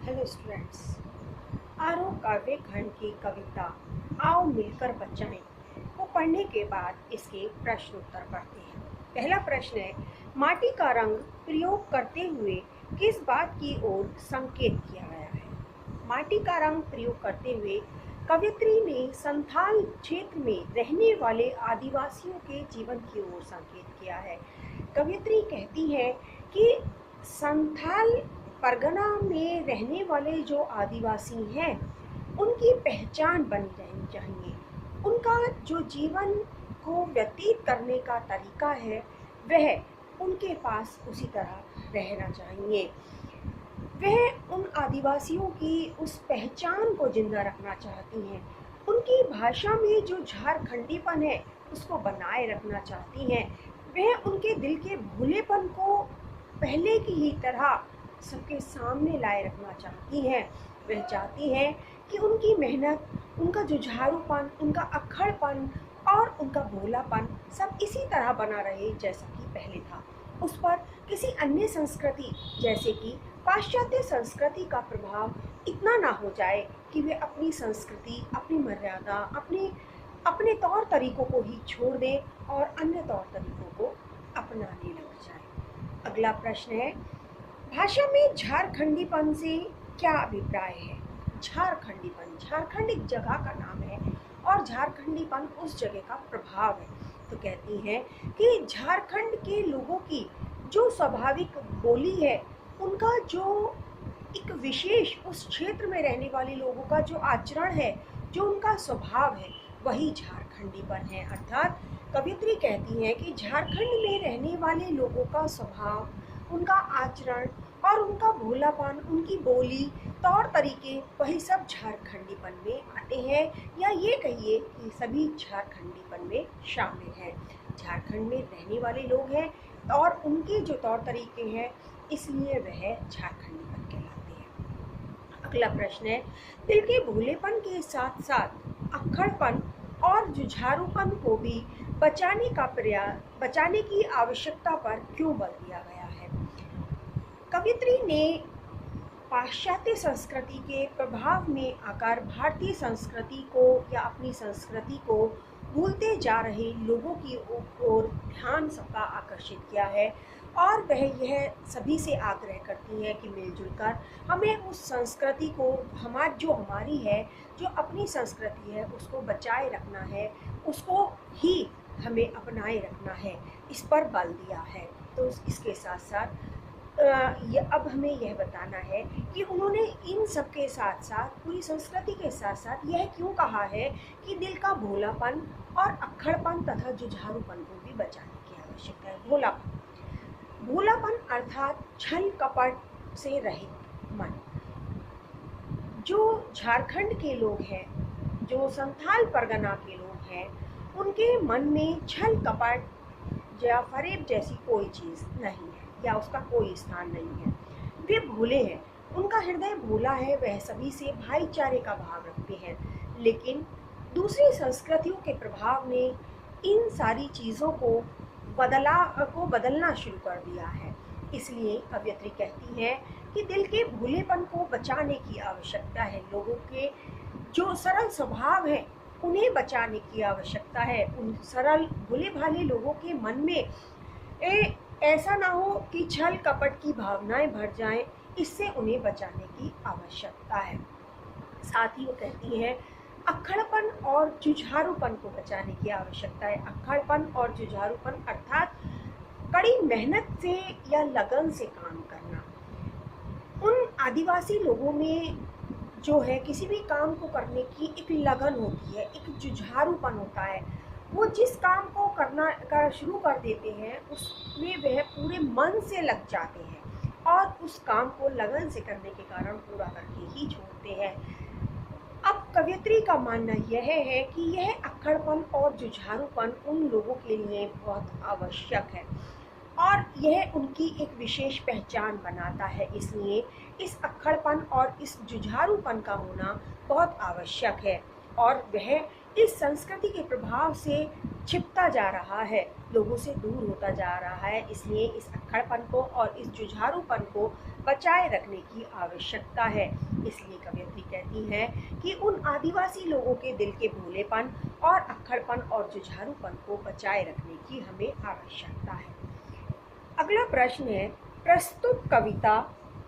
Hello students. आरोह काव्य खंड की कविता आओ मिलकर बचाएं को पढ़ने के बाद इसके प्रश्न उत्तर पढ़ते हैं। पहला प्रश्न है, माटी का रंग प्रयोग करते हुए किस बात की ओर संकेत किया गया है? माटी का रंग प्रयोग करते हुए कवियत्री ने संथाल क्षेत्र में रहने वाले आदिवासियों के जीवन की ओर संकेत किया है। कवियत्री कहती है कि संथाल परगना में रहने वाले जो आदिवासी हैं उनकी पहचान बनी रहनी चाहिए। उनका जो जीवन को व्यतीत करने का तरीका है वह उनके पास उसी तरह रहना चाहिए। वह उन आदिवासियों की उस पहचान को जिंदा रखना चाहती हैं। उनकी भाषा में जो झारखंडीपन है उसको बनाए रखना चाहती हैं। वह उनके दिल के भोलेपन को पहले की ही तरह सबके सामने लाए रखना चाहती हैं। वह चाहती हैं कि उनकी मेहनत, उनका जुझारूपन, उनका अक्खड़पन और उनका भोलापन सब इसी तरह बना रहे जैसा कि पहले था। उस पर किसी अन्य संस्कृति जैसे कि पाश्चात्य संस्कृति का प्रभाव इतना ना हो जाए कि वे अपनी संस्कृति, अपनी मर्यादा, अपने तौर तरीकों को ही छोड़ दें और अन्य तौर तरीकों को अपनाने लग जाएं। अगला प्रश्न है, भाषा में झारखंडीपन से क्या अभिप्राय है? झारखंडीपन, झारखंड एक जगह का नाम है और झारखंडीपन उस जगह का प्रभाव है। तो कहती हैं कि झारखंड के लोगों की जो स्वाभाविक बोली है, उनका जो एक विशेष उस क्षेत्र में रहने वाले लोगों का जो आचरण है, जो उनका स्वभाव है, वही झारखंडीपन है। अर्थात कवियत्री कहती है कि झारखंड में रहने वाले लोगों का स्वभाव, उनका आचरण और उनका भोलापन, उनकी बोली, तौर तरीके, वही सब झारखंडीपन में आते हैं, या ये कहिए कि सभी झारखंडीपन में शामिल हैं। झारखंड में रहने वाले लोग हैं और उनके जो तौर तरीके हैं, इसलिए वह झारखंडीपन कहलाते हैं। अगला प्रश्न है, दिल के भोलेपन के साथ साथ अक्खड़पन और जुझारूपन को भी बचाने की आवश्यकता पर क्यों बल दिया गया है? कवियत्री ने पाश्चात्य संस्कृति के प्रभाव में आकर भारतीय संस्कृति को या अपनी संस्कृति को भूलते जा रहे लोगों की ओर ध्यान सबका आकर्षित किया है और वह यह सभी से आग्रह करती है कि मिलजुल कर हमें उस संस्कृति को, हमारी है, जो अपनी संस्कृति है, उसको बचाए रखना है, उसको ही हमें अपनाए रखना है, इस पर बल दिया है। तो इसके साथ साथ अब हमें यह बताना है कि उन्होंने इन सब के साथ साथ, पूरी संस्कृति के साथ साथ यह क्यों कहा है कि दिल का भोलापन और अक्खड़पन तथा जुझारूपन को भी बचाने की आवश्यकता है। भोलापन अर्थात छल कपट से रहित मन। जो झारखंड के लोग हैं, जो संथाल परगना के लोग हैं, उनके मन में छल कपट या फरेब जैसी कोई चीज़ नहीं है या उसका कोई स्थान नहीं है। वे भोले हैं, उनका हृदय भोला है, वह सभी से भाईचारे का भाव रखते हैं। लेकिन दूसरी संस्कृतियों के प्रभाव ने इन सारी चीज़ों को बदलना शुरू कर दिया है। इसलिए कवियत्री कहती है कि दिल के भोलेपन को बचाने की आवश्यकता है। लोगों के जो सरल स्वभाव है उन्हें बचाने की आवश्यकता है। उन सरल भोले भाले लोगों के मन में ऐसा ना हो कि छल कपट की भावनाएं भर जाएं, इससे उन्हें बचाने की आवश्यकता है। साथ ही वो कहती है अक्खड़पन और जुझारूपन को बचाने की आवश्यकता है। अक्खड़पन और जुझारूपन अर्थात कड़ी मेहनत से या लगन से काम करना। उन आदिवासी लोगों में जो है किसी भी काम को करने की एक लगन होती है, एक जुझारूपन होता है। वो जिस काम को करना शुरू कर देते हैं उसमें वह पूरे मन से लग जाते हैं और उस काम को लगन से करने के कारण पूरा करके ही छोड़ते हैं। अब कवियत्री का मानना यह है कि यह अक्खड़पन और जुझारूपन उन लोगों के लिए बहुत आवश्यक है और यह उनकी एक विशेष पहचान बनाता है। इसलिए इस अक्खड़पन और इस जुझारूपन का होना बहुत आवश्यक है और वह इस संस्कृति के प्रभाव से छिपता जा रहा है, लोगों से दूर होता जा रहा है। इसलिए इस अक्खड़पन को और इस जुझारूपन को बचाए रखने की आवश्यकता है। इसलिए कवयित्री कहती है कि उन आदिवासी लोगों के दिल के भोलेपन और अक्खड़पन और जुझारूपन को बचाए रखने की हमें आवश्यकता है। अगला प्रश्न है, प्रस्तुत कविता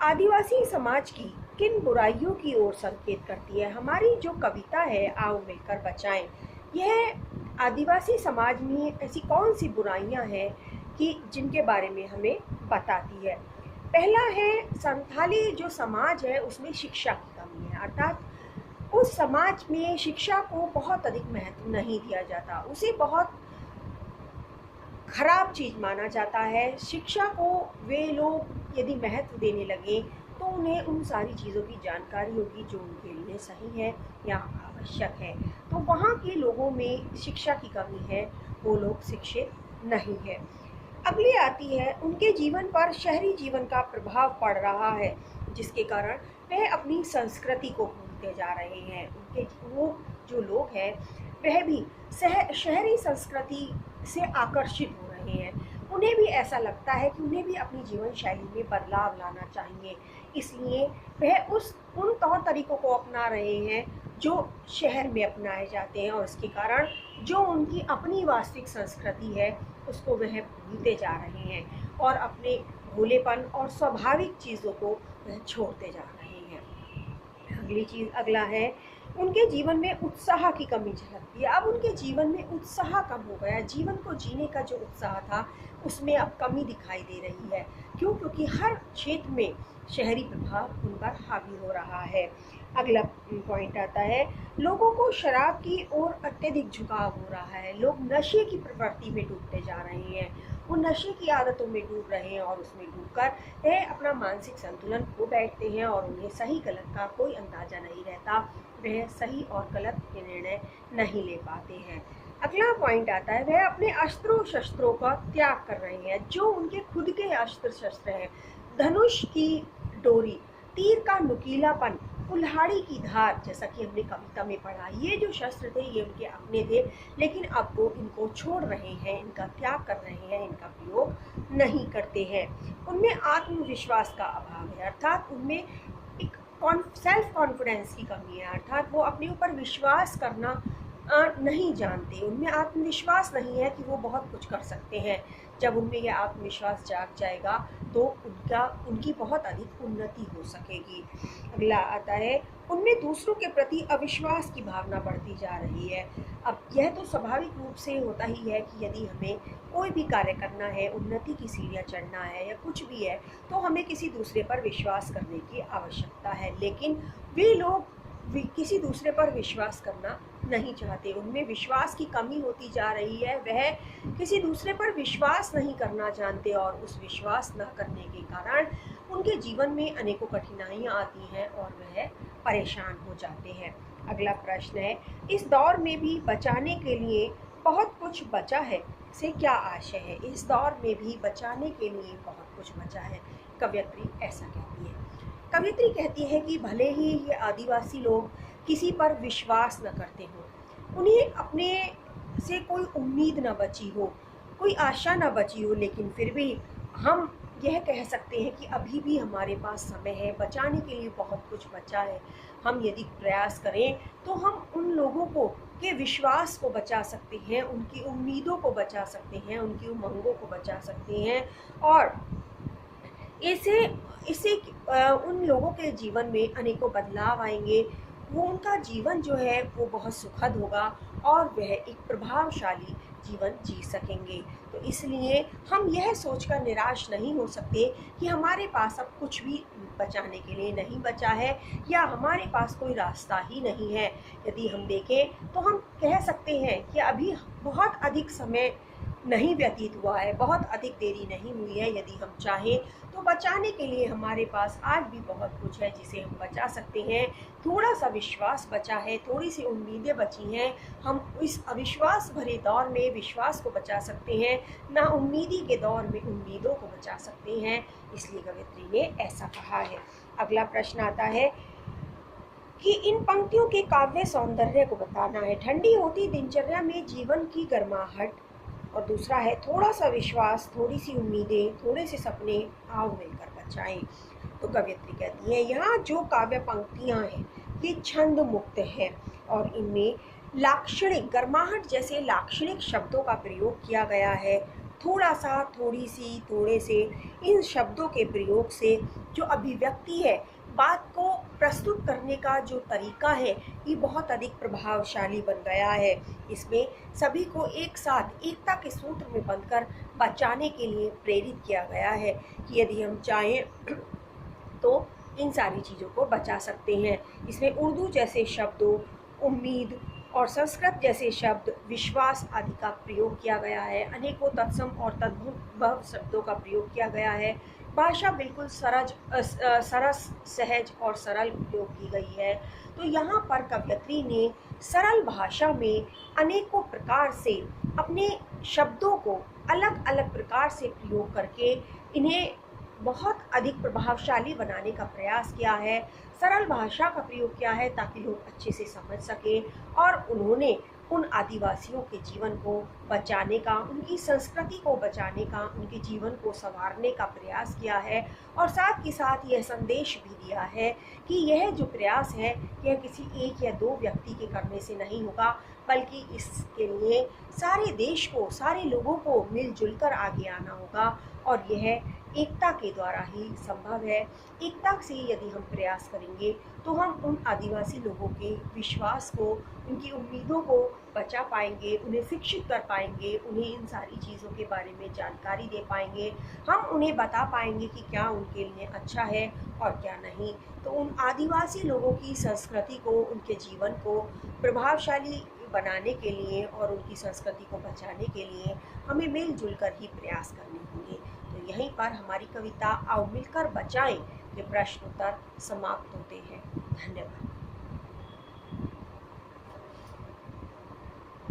आदिवासी समाज की किन बुराइयों की ओर संकेत करती है? हमारी जो कविता है आओ मिलकर बचाएं, यह आदिवासी समाज में ऐसी कौन सी बुराइयां हैं कि जिनके बारे में हमें बताती है? पहला है, संथाली जो समाज है उसमें शिक्षा की कमी है, अर्थात उस समाज में शिक्षा को बहुत अधिक महत्व नहीं दिया जाता, उसे बहुत खराब चीज़ माना जाता है। शिक्षा को वे लोग यदि महत्व देने लगे तो उन्हें उन सारी चीज़ों की जानकारी होगी जो उनके लिए सही है या आवश्यक है। तो वहाँ के लोगों में शिक्षा की कमी है, वो लोग शिक्षित नहीं है। अगली आती है, उनके जीवन पर शहरी जीवन का प्रभाव पड़ रहा है, जिसके कारण वह अपनी संस्कृति को भूलते जा रहे हैं। उनके वो जो लोग हैं वह भी शहरी संस्कृति से आकर्षित हो रहे हैं। उन्हें भी ऐसा लगता है कि उन्हें भी अपनी जीवन शैली में बदलाव लाना चाहिए, इसलिए वह उन तौर तरीकों को अपना रहे हैं जो शहर में अपनाए जाते हैं, और इसके कारण जो उनकी अपनी वास्तविक संस्कृति है उसको वह भूलते जा रहे हैं और अपने भोलेपन और स्वाभाविक चीज़ों को वह छोड़ते जा रहे हैं। अगला है, उनके जीवन में उत्साह की कमी झलकती है। अब उनके जीवन में उत्साह कम हो गया, जीवन को जीने का जो उत्साह था उसमें अब कमी दिखाई दे रही है। क्यों? क्योंकि हर क्षेत्र में शहरी प्रभाव उन पर हावी हो रहा है। अगला पॉइंट आता है, लोगों को शराब की ओर अत्यधिक झुकाव हो रहा है, लोग नशे की प्रवृत्ति में डूबते जा रहे हैं, वो नशे की आदतों में डूब रहे हैं और उसमें डूबकर वह अपना मानसिक संतुलन खो बैठते हैं और उन्हें सही गलत का कोई अंदाजा नहीं रहता, वह सही और गलत के निर्णय नहीं ले पाते हैं। अगला पॉइंट आता है, वह अपने अस्त्रों शस्त्रों का त्याग कर रहे हैं, जो उनके खुद के अस्त्र शस्त्र हैं, धनुष की डोरी, तीर का नुकीलापन, कुल्हाड़ी की धार, जैसा कि हमने कविता में पढ़ा, ये जो शस्त्र थे ये उनके अपने थे, लेकिन अब वो इनको छोड़ रहे हैं, इनका त्याग कर रहे हैं, इनका प्रयोग नहीं करते हैं। उनमें आत्मविश्वास का अभाव है, अर्थात उनमें एक सेल्फ कॉन्फिडेंस की कमी है, अर्थात वो अपने ऊपर विश्वास करना नहीं जानते, उनमें आत्मविश्वास नहीं है कि वो बहुत कुछ कर सकते हैं। जब उनमें यह आत्मविश्वास जाग जाएगा तो उनकी बहुत अधिक उन्नति हो सकेगी। अगला आता है, उनमें दूसरों के प्रति अविश्वास की भावना बढ़ती जा रही है। अब यह तो स्वाभाविक रूप से होता ही है कि यदि हमें कोई भी कार्य करना है, उन्नति की सीढ़ियाँ चढ़ना है या कुछ भी है, तो हमें किसी दूसरे पर विश्वास करने की आवश्यकता है, लेकिन वे लोग किसी दूसरे पर विश्वास करना नहीं चाहते, उनमें विश्वास की कमी होती जा रही है, वह किसी दूसरे पर विश्वास नहीं करना जानते और उस विश्वास न करने के कारण उनके जीवन में अनेकों कठिनाइयाँ आती हैं और वह परेशान हो जाते हैं। अगला प्रश्न है, इस दौर में भी बचाने के लिए बहुत कुछ बचा है से क्या आशय है? इस दौर में भी बचाने के लिए बहुत कुछ बचा है, कवयित्री ऐसा कहती है। कवयित्री कहती है कि भले ही ये आदिवासी लोग किसी पर विश्वास न करते हो, उन्हें अपने से कोई उम्मीद न बची हो, कोई आशा न बची हो, लेकिन फिर भी हम यह कह सकते हैं कि अभी भी हमारे पास समय है, बचाने के लिए बहुत कुछ बचा है। हम यदि प्रयास करें तो हम उन लोगों को के विश्वास को बचा सकते हैं, उनकी उम्मीदों को बचा सकते हैं, उनकी उमंगों को बचा सकते हैं और इससे उन लोगों के जीवन में अनेकों बदलाव आएंगे। वो उनका जीवन जो है वो बहुत सुखद होगा और वह एक प्रभावशाली जीवन जी सकेंगे। तो इसलिए हम यह सोचकर निराश नहीं हो सकते कि हमारे पास अब कुछ भी बचाने के लिए नहीं बचा है या हमारे पास कोई रास्ता ही नहीं है। यदि हम देखें तो हम कह सकते हैं कि अभी बहुत अधिक समय नहीं व्यतीत हुआ है, बहुत अधिक देरी नहीं हुई है। यदि हम चाहें तो बचाने के लिए हमारे पास आज भी बहुत कुछ है जिसे हम बचा सकते हैं। थोड़ा सा विश्वास बचा है, थोड़ी सी उम्मीदें बची हैं। हम इस अविश्वास भरे दौर में विश्वास को बचा सकते हैं, ना उम्मीदी के दौर में उम्मीदों को बचा सकते हैं। इसलिए कवयित्री ने ऐसा कहा है। अगला प्रश्न आता है, कि इन पंक्तियों के काव्य सौंदर्य को बताना है। ठंडी होती दिनचर्या में जीवन की गर्माहट, और दूसरा है थोड़ा सा विश्वास, थोड़ी सी उम्मीदें, थोड़े से सपने, आओ मिलकर बचाएं। तो कवयित्री कहती है यहाँ जो काव्य पंक्तियाँ हैं ये छंद मुक्त है और इनमें लाक्षणिक गर्माहट जैसे लाक्षणिक शब्दों का प्रयोग किया गया है। थोड़ा सा, थोड़ी सी, थोड़े से, इन शब्दों के प्रयोग से जो अभिव्यक्ति है, बात को प्रस्तुत करने का जो तरीका है, ये बहुत अधिक प्रभावशाली बन गया है। इसमें सभी को एक साथ एकता के सूत्र में बंधकर बचाने के लिए प्रेरित किया गया है कि यदि हम चाहें तो इन सारी चीज़ों को बचा सकते हैं। इसमें उर्दू जैसे शब्दों, उम्मीद और संस्कृत जैसे शब्द, विश्वास आदि का प्रयोग किया गया है। अनेकों तत्सम और तद्भव शब्दों का प्रयोग किया गया है। भाषा बिल्कुल सरस, सहज और सरल प्रयोग की गई है। तो यहाँ पर कवयित्री ने सरल भाषा में अनेकों प्रकार से अपने शब्दों को अलग अलग प्रकार से प्रयोग करके इन्हें बहुत अधिक प्रभावशाली बनाने का प्रयास किया है। सरल भाषा का प्रयोग किया है ताकि लोग अच्छे से समझ सकें, और उन्होंने उन आदिवासियों के जीवन को बचाने का, उनकी संस्कृति को बचाने का, उनके जीवन को संवारने का प्रयास किया है। और साथ ही साथ यह संदेश भी दिया है कि यह जो प्रयास है यह किसी एक या दो व्यक्ति के करने से नहीं होगा, बल्कि इसके लिए सारे देश को, सारे लोगों को मिलजुल कर आगे आना होगा, और यह एकता के द्वारा ही संभव है। एकता से यदि हम प्रयास करेंगे तो हम उन आदिवासी लोगों के विश्वास को, उनकी उम्मीदों को बचा पाएंगे, उन्हें शिक्षित कर पाएंगे, उन्हें इन सारी चीज़ों के बारे में जानकारी दे पाएंगे। हम उन्हें बता पाएंगे कि क्या उनके लिए अच्छा है और क्या नहीं। तो उन आदिवासी लोगों की संस्कृति को, उनके जीवन को प्रभावशाली बनाने के लिए और उनकी संस्कृति को बचाने के लिए हमें मिलजुल कर ही प्रयास करने होंगे। तो यहीं पर हमारी कविता आओ मिलकर बचाएं के प्रश्न उत्तर समाप्त होते हैं। धन्यवाद।